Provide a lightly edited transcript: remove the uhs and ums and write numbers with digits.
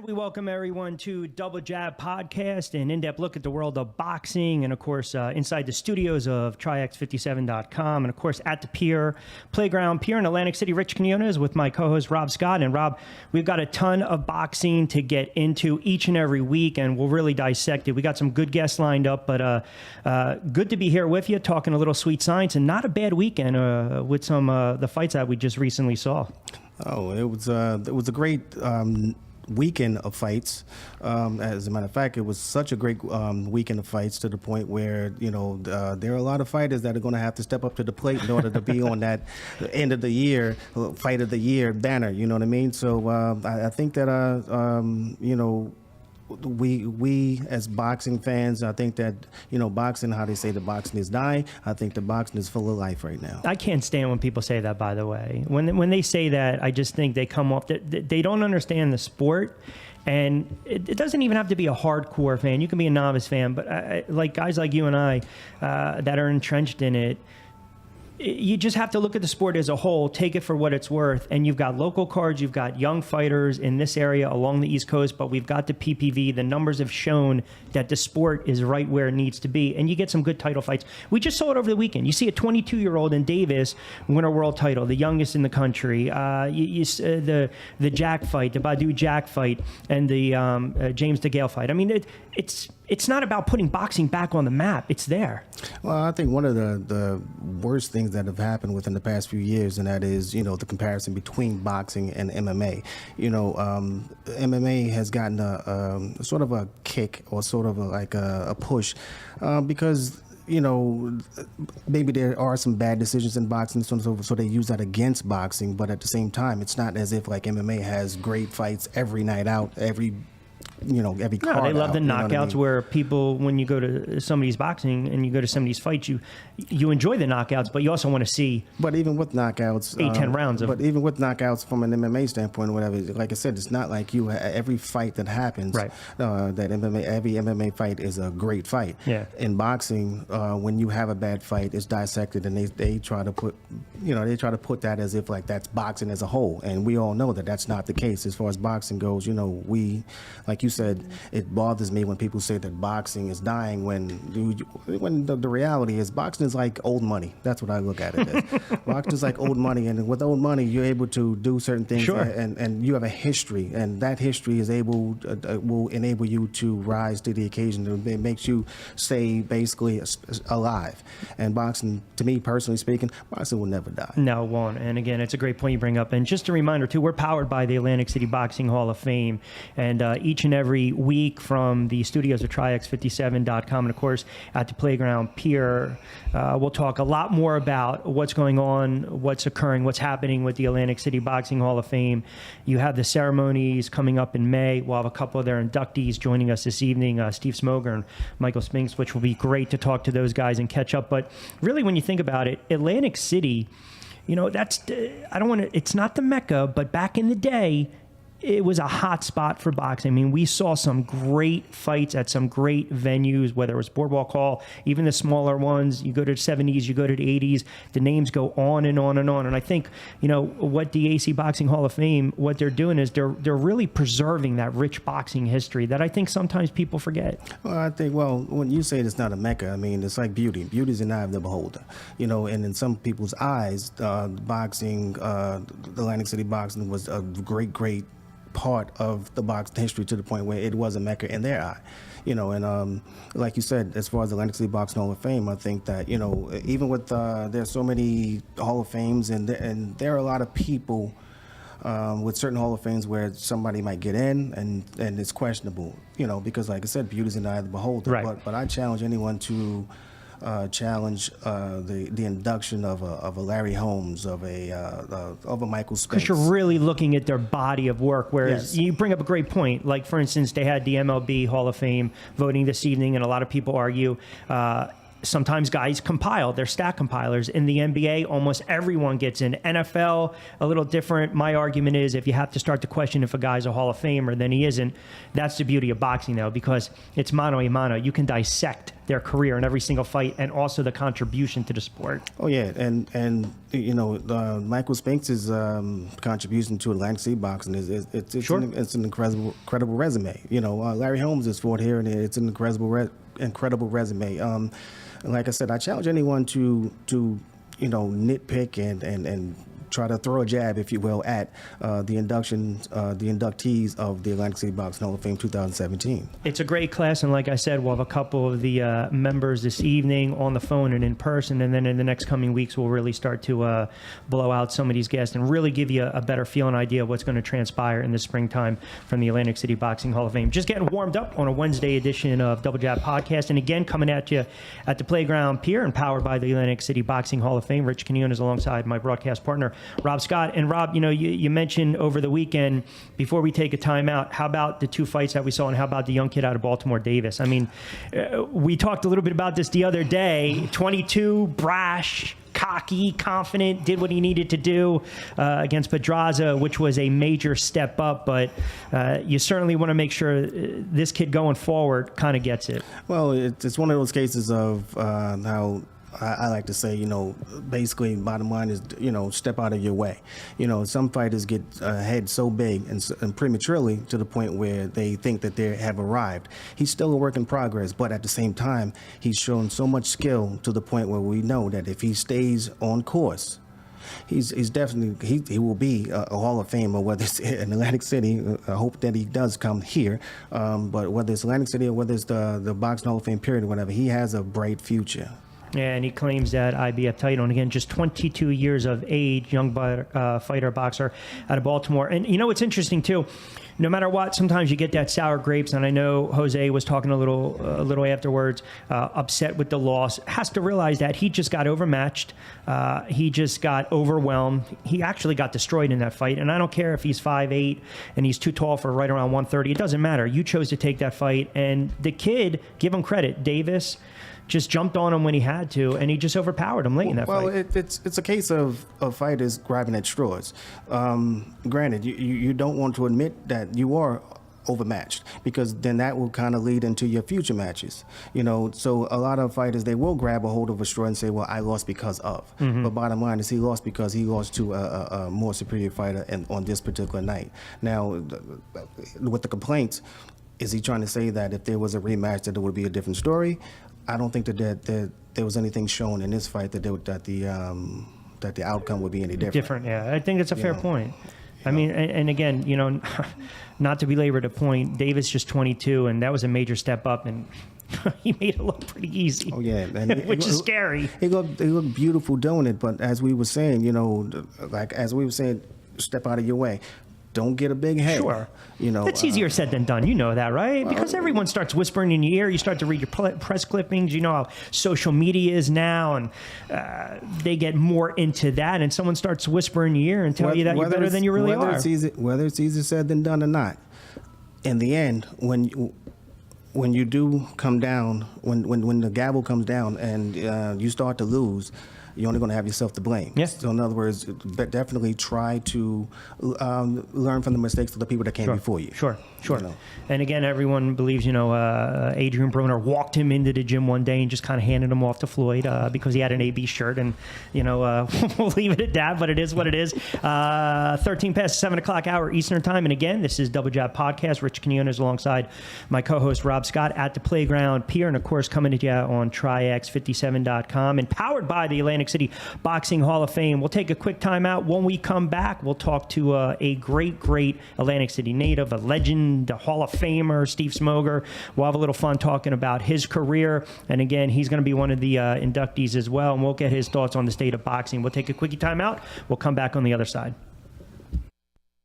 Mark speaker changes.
Speaker 1: And we welcome everyone to Double Jab Podcast, an in-depth look at the world of boxing, and of course, inside the studios of TriX57.com, and of course, at the Pier, Playground Pier in Atlantic City. Rich Quinones with my co-host Rob Scott. And Rob, we've got a ton of boxing to get into each and every week, and we'll really dissect it. We got some good guests lined up, but good to be here with you, talking a little sweet science, and not a bad weekend with some the fights that we just recently saw.
Speaker 2: Oh, it was a great weekend of fights. As a matter of fact, it was such a great weekend of fights to the point where, there are a lot of fighters that are going to have to step up to the plate in order to be on that end of the year, fight of the year banner, you know what I mean? So I think that, we as boxing fans, I think that, boxing, how they say the boxing is dying, I think the boxing is full of life right now.
Speaker 1: I can't stand when people say that, by the way. When they say that, I just think they come off, they don't understand the sport. And it doesn't even have to be a hardcore fan. You can be a novice fan, but like guys like you and I that are entrenched in it, you just have to look at the sport as a whole, take it for what it's worth. And you've got local cards, you've got young fighters in this area along the East Coast, but we've got the PPV. The numbers have shown that the sport is right where it needs to be. And you get some good title fights. We just saw it over the weekend. You see a 22-year-old in Davis win a world title, the youngest in the country. The Jack fight, the Badu Jack fight, and the James DeGale fight. I mean, it's not about putting boxing back on the map. It's there.
Speaker 2: Well, I think one of the worst things that have happened within the past few years, and that is, the comparison between boxing and MMA. MMA has gotten a sort of a kick, or sort of a push, because maybe there are some bad decisions in boxing, so they use that against boxing. But at the same time, it's not as if like MMA has great fights every night out, every card.
Speaker 1: No, they love
Speaker 2: out,
Speaker 1: the knockouts where people, when you go to somebody's boxing and you go to somebody's fights, you enjoy the knockouts, but you also want to see.
Speaker 2: But even with knockouts,
Speaker 1: 10 rounds.
Speaker 2: But even with knockouts from an MMA standpoint or whatever, like I said, it's not like every fight that happens,
Speaker 1: right.
Speaker 2: Every MMA fight is a great fight.
Speaker 1: Yeah.
Speaker 2: In boxing, when you have a bad fight, it's dissected, and they try to put, that as if like that's boxing as a whole, and we all know that that's not the case as far as boxing goes. Like you said, it bothers me when people say that boxing is dying when the reality is boxing is like old money. That's what I look at it as. Boxing is like old money, and with old money, you're able to do certain things,
Speaker 1: sure.
Speaker 2: and you have a history, and that history is will enable you to rise to the occasion. It makes you stay basically alive. And boxing, to me personally speaking, boxing will never die.
Speaker 1: No, it won't. And again, it's a great point you bring up. And just a reminder too, we're powered by the Atlantic City Boxing Hall of Fame, and each and every week from the studios of TriX57.com, and of course at the Playground Pier, we'll talk a lot more about what's going on, what's occurring, what's happening with the Atlantic City Boxing Hall of Fame. You have the ceremonies coming up in May. We'll have a couple of their inductees joining us this evening, Steve Smoger and Michael Spinks, which will be great to talk to those guys and catch up. But really, when you think about it, Atlantic City, it's not the Mecca, but back in the day, it was a hot spot for boxing. I mean, we saw some great fights at some great venues, whether it was Boardwalk Hall, even the smaller ones. You go to the 70s, you go to the 80s, the names go on and on and on. And I think, what the AC Boxing Hall of Fame, what they're doing is they're really preserving that rich boxing history that I think sometimes people forget.
Speaker 2: Well, I think, when you say it's not a Mecca, I mean, it's like beauty. Beauty's in the eye of the beholder. And in some people's eyes, boxing, the Atlantic City boxing was a great part of the boxing history, to the point where it was a Mecca in their eye, and like you said, as far as the Atlantic City Boxing Hall of Fame, I think that even with there's so many Hall of Fames, and there are a lot of people with certain Hall of Fames where somebody might get in and it's questionable, because like I said, beauty's in the eye of the beholder.
Speaker 1: Right.
Speaker 2: But I challenge anyone to challenge the induction of a Larry Holmes, of a Michael Spinks.
Speaker 1: Because you're really looking at their body of work, whereas
Speaker 2: yes.
Speaker 1: You bring up a great point. Like, for instance, they had the MLB Hall of Fame voting this evening, and a lot of people argue sometimes guys compile, they're stat compilers. In the NBA, almost everyone gets in. NFL, a little different. My argument is if you have to start to question if a guy's a Hall of Famer, then he isn't. That's the beauty of boxing, though, because it's mano a mano. You can dissect their career in every single fight and also the contribution to the sport.
Speaker 2: Oh, yeah. And you know, Michael Spinks' contribution to Atlantic City boxing it's an incredible resume. You know, Larry Holmes has fought here, and it's an incredible resume. Like I said, I challenge anyone to you know, nitpick and try to throw a jab, if you will, at the inductees of the Atlantic City Boxing Hall of Fame 2017.
Speaker 1: It's a great class, and like I said, we'll have a couple of the members this evening on the phone and in person, and then in the next coming weeks, we'll really start to blow out some of these guests and really give you a better feel and idea of what's going to transpire in the springtime from the Atlantic City Boxing Hall of Fame. Just getting warmed up on a Wednesday edition of Double Jab Podcast, and again, coming at you at the Playground Pier and powered by the Atlantic City Boxing Hall of Fame. Rich Quinones alongside my broadcast partner, Rob Scott. And Rob, you know, you mentioned over the weekend, before we take a timeout, how about the two fights that we saw, and how about the young kid out of Baltimore, Davis? I mean, we talked a little bit about this the other day. 22, brash, cocky, confident, did what he needed to do against Pedraza, which was a major step up. But you certainly want to make sure this kid going forward kind of gets it.
Speaker 2: Well, it's one of those cases of how I like to say, you know, basically bottom line is, you know, step out of your way. You know, some fighters get head so big and prematurely to the point where they think that they have arrived. He's still a work in progress, but at the same time, he's shown so much skill to the point where we know that if he stays on course, he's definitely, he will be a Hall of Famer, whether it's in Atlantic City. I hope that he does come here, but whether it's Atlantic City or whether it's the Boxing Hall of Fame period or whatever, he has a bright future.
Speaker 1: Yeah, and he claims that IBF title. And again, just 22 years of age, young fighter, boxer out of Baltimore. And you know what's interesting, too? No matter what, sometimes you get that sour grapes. And I know Jose was talking a little afterwards, upset with the loss. Has to realize that he just got overmatched. He just got overwhelmed. He actually got destroyed in that fight. And I don't care if he's 5'8" and he's too tall for right around 130. It doesn't matter. You chose to take that fight. And the kid, give him credit, Davis, just jumped on him when he had to, and he just overpowered him late in that fight.
Speaker 2: Well, it's a case of fighters grabbing at straws. Granted, you don't want to admit that you are overmatched, because then that will kind of lead into your future matches. You know, so a lot of fighters, they will grab a hold of a straw and say, well, I lost because of. But bottom line is he lost because he lost to a more superior fighter on this particular night. Now, with the complaints, is he trying to say that if there was a rematch that it would be a different story? I don't think that there was anything shown in this fight that the outcome would be any different.
Speaker 1: Yeah. I think that's a fair point. I mean, and again, you know, not to belabor the point, Davis just 22, and that was a major step up, and he made it look pretty easy.
Speaker 2: Oh, yeah.
Speaker 1: And which is scary.
Speaker 2: He looked beautiful doing it, but as we were saying, you know, step out of your way. Don't get a big head.
Speaker 1: Sure.
Speaker 2: You know,
Speaker 1: it's easier said than done. You know that, right? Because everyone starts whispering in your ear. You start to read your press clippings. You know how social media is now, and they get more into that. And someone starts whispering in your ear and tell you that you're better than you really are.
Speaker 2: Whether it's easier said than done or not, in the end, when you do come down, when the gavel comes down and you start to lose, you're only going to have yourself to blame.
Speaker 1: Yes.
Speaker 2: So in other words, definitely try to learn from the mistakes of the people that came before you.
Speaker 1: Sure.
Speaker 2: You know.
Speaker 1: And again, everyone believes, you know, Adrian Bruner walked him into the gym one day and just kind of handed him off to Floyd because he had an AB shirt. And, you know, we'll leave it at that, but it is what it is. 13 past 7 o'clock hour Eastern time. And again, this is Double Jab Podcast. Rich Quinones alongside my co-host Rob Scott at the Playground Pier. And, of course, coming to you on TriX57.com and powered by the Atlantic City Boxing Hall of Fame. We'll take a quick time out. When we come back, we'll talk to a great Atlantic City native, a legend, a Hall of Famer, Steve Smoger. We'll have a little fun talking about his career. And again, he's going to be one of the inductees as well. And we'll get his thoughts on the state of boxing. We'll take a quickie time out. We'll come back on the other side.